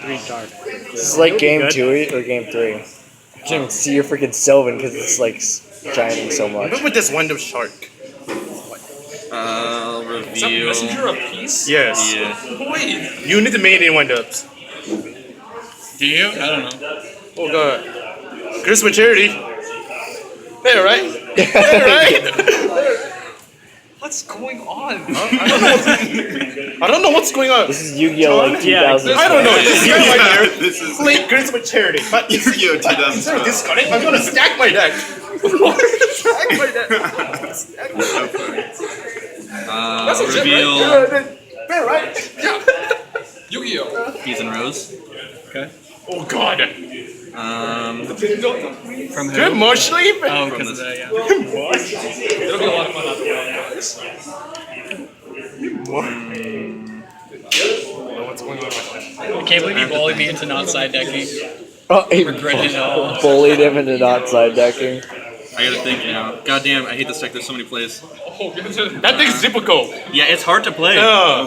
retarded. This is like game 2 or game 3. I can't even see your freaking Sylvan because it's like shining so much. What with this window shark? Reveal. Messenger of Peace? Yes. Yeah. Wait, You need to make it in windows. do you? I don't know. Oh god. Christmas charity. There, right? There, right? What's going on? I don't know what's going on. This is Yu-Gi-Oh! Like 2000. I don't know. This guy right there. This is Play Christmas charity. But Yugioh instead of 2012. discarding, I'm gonna stack my deck. Stack my deck. Stack my deck. That's a shit, Reveal. right? Fair, right? Yeah. Yu-Gi-Oh! Keys and Rose. Okay. Oh god. From who? Good more sleep. Oh, From because of this. that, yeah. It'll be a lot of fun after that, What's going on? I can't believe you bullied me into not side decking. Oh, he Regret it all. bullied him into not side decking. I gotta think now. Goddamn, I hate this deck. There's so many plays. That thing's difficult. Yeah, it's hard to play.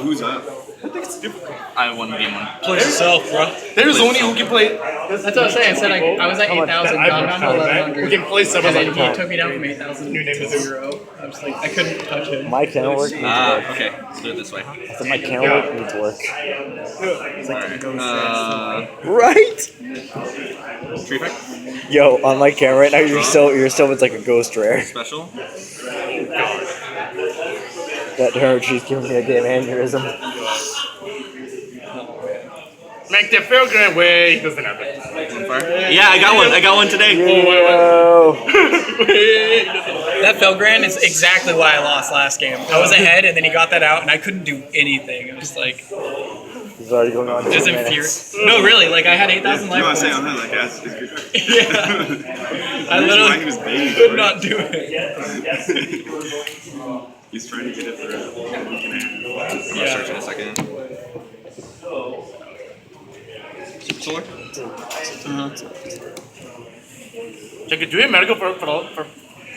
Who's up? That thing's difficult. I won game 1. Play yourself, bro. There's only who can play. That's what I was saying. I said I was at 8,000, gone down to Who 1,100. can play some And of then them. he took me down from 8,000 to 0. I was like, I couldn't touch him. My camera work needs work. Okay. Let's do it this way. I said my camera work needs work. Alright. Right? Tree effect. Yo, on my camera right now, your Sylvan's like a ghost rare. Special. That her, she's giving me a damn aneurysm. Make the Pilgrim way. Doesn't happen. Fire. Yeah, I got one. I got one today. Yo. That Felgran is exactly why I lost last game. I was ahead, and then he got that out, and I couldn't do anything. I was like, He's already going on. just 2 in fear. minutes. No, really, like I had 8,000 You life want to say points. on that, like, that's good. Yeah. I Why he literally was baiting could for it. not do it. He's trying to get it for a week and a half. I'll search in a second. Solar? Check it. Do you have medical for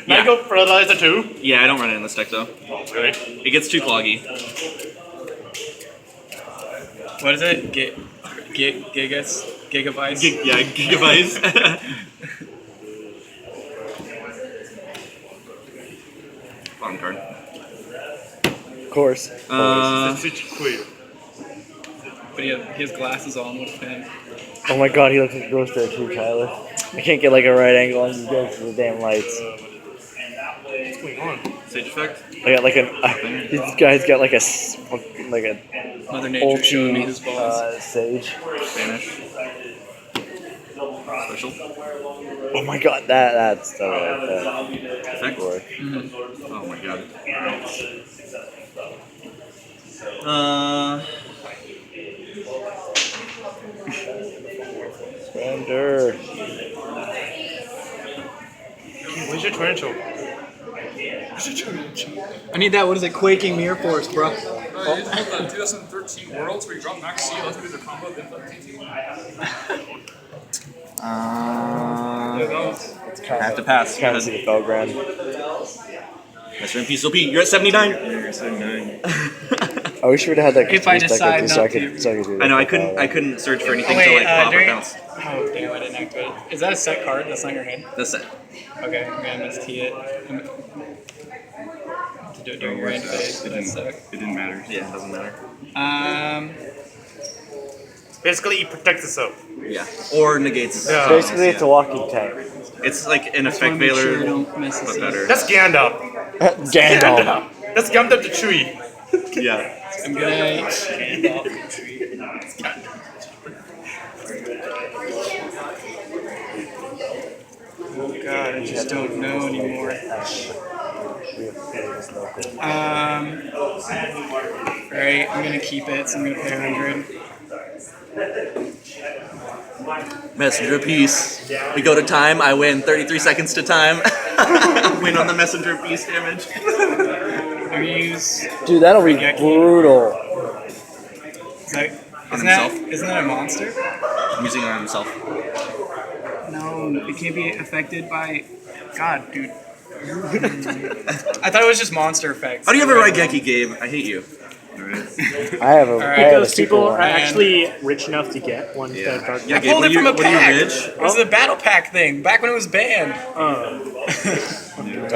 medical fertilizer too? Yeah, I don't run it in this deck though. Really? It gets too cloggy. What is it? Gigabytes? Yeah, gigabytes. Bottom card. Of course. It's such clear. But he has glasses on with pen. Oh my god, he looks like a ghost rare too, Tyler. I can't get like a right angle on these guys for the damn lights. What's going on? Sage effect. I got like this guy's got like a Mother Nature showing me his ulti balls. sage. Vanish. Special. Oh my god, that's that Effect. work. Oh my god. Surrender. Where's your torrential? I need that, what is it, Quaking Mirror Force, bro. You just have the 2013 Worlds where you drop Max C, let's do the combo, then flip TT. I have to pass. Kind of see the Felgran. Mr. MP, so Pete, you're at 79. You're 79. I wish we would have had that. If I confused decide deck, not so I to. could do that. I know, I couldn't search for anything Oh, wait, to like pop or during- bounce. Oh, damn, I didn't activate it. Is that a set card? That's not your hand? That's it. Okay, I'm gonna miss-T it. To do it during your end phase, It that sucks. didn't matter. Yeah, it doesn't matter. Basically, it protects itself. Yeah. Or negates. Yeah. Basically, it's a walking tank. It's like an Just wanna effect make sure I veiler, don't miss but this. better. That's Gandalf. Gandalf. That's Gandalf the Chewie. Yeah. I'm gonna... Oh god, I just don't know anymore. Alright, I'm gonna keep it, so I'm gonna pay 100. Messenger piece. We go to time. I win 33 seconds to time. Win on the messenger piece damage. I'm gonna use... Dude, that'll be brutal. On himself. Isn't that a monster? I'm using it on himself. No, it can't be affected by... God, dude. I thought it was just monster effects. How do you ever write Geki, Gabe? I hate you. Alright. I have a. Alright. I have a Because people super are one. actually rich enough to get one. Yeah. Dark Yeah, I Gabe, pulled what it are from a you pack. rich? It was the battle pack thing back when it was banned. I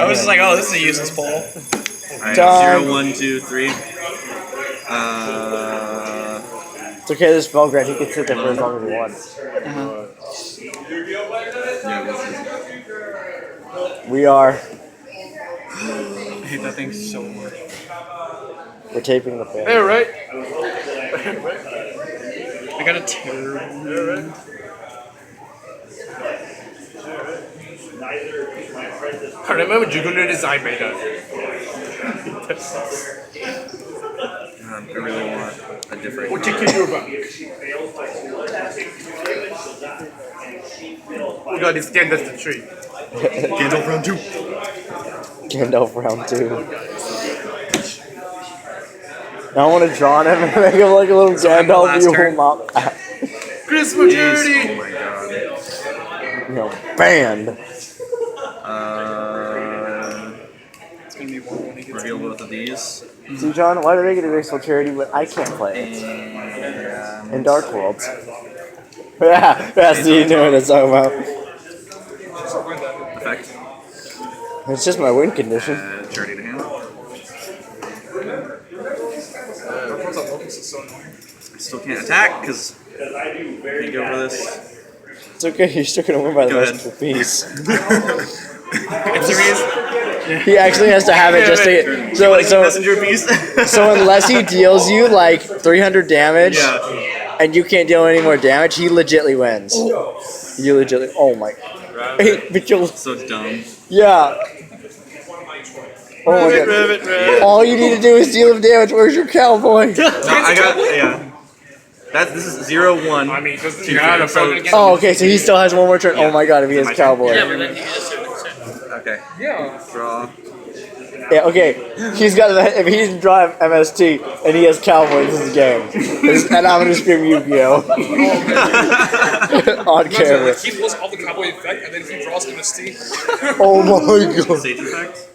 was just like, oh, this is a useless pull. Alright, Done. 0, 1, 2, 3. It's okay. This Belgrade, he can sit there for as long as he wants. Yeah, this is. We are. I hate that thing so much. We're taping the film. Hey, right? I got a terrible. I remember Yugioh design made that. I really want a different. What you can do about it? We got this stand as the tree. Gandalf round 2. Gandalf round 2. Now I want to draw on him and make him like a little Gandalf last evil turn? mop. Chris Oh maturity. my god. You know, banned. It's gonna be one when he gets Reveal both of these. See, John, why do they get a graceful charity but I can't play it? In Dark Worlds. Yeah, that's the you know what I'm talking about. Effect. It's just my win condition. Charity to hand. I still can't attack because can't go for this. It's okay, you're still gonna win by the Go rest ahead. of the piece. It's He actually has to have it just to get. So messenger piece. so unless he deals you like 300 damage Yeah. and you can't deal any more damage, he legitly wins. You legitly. Oh my. Hey, but you'll. So dumb. Yeah. Oh my god. All you need to do is deal him damage. Where's your cowboy? No, I got this is 0, 1. I mean, because you got a phone. Oh, okay, so he still has one more turn. Oh my god, if he has cowboy. Okay. Yeah. Draw. Yeah, okay. He's got that. If he doesn't drive MST and he has cowboy, this is a game. And I'm gonna scream Yu-Gi-Oh! On camera. He pulls all the cowboy effect and then he draws MST. Oh my god. Sage effect.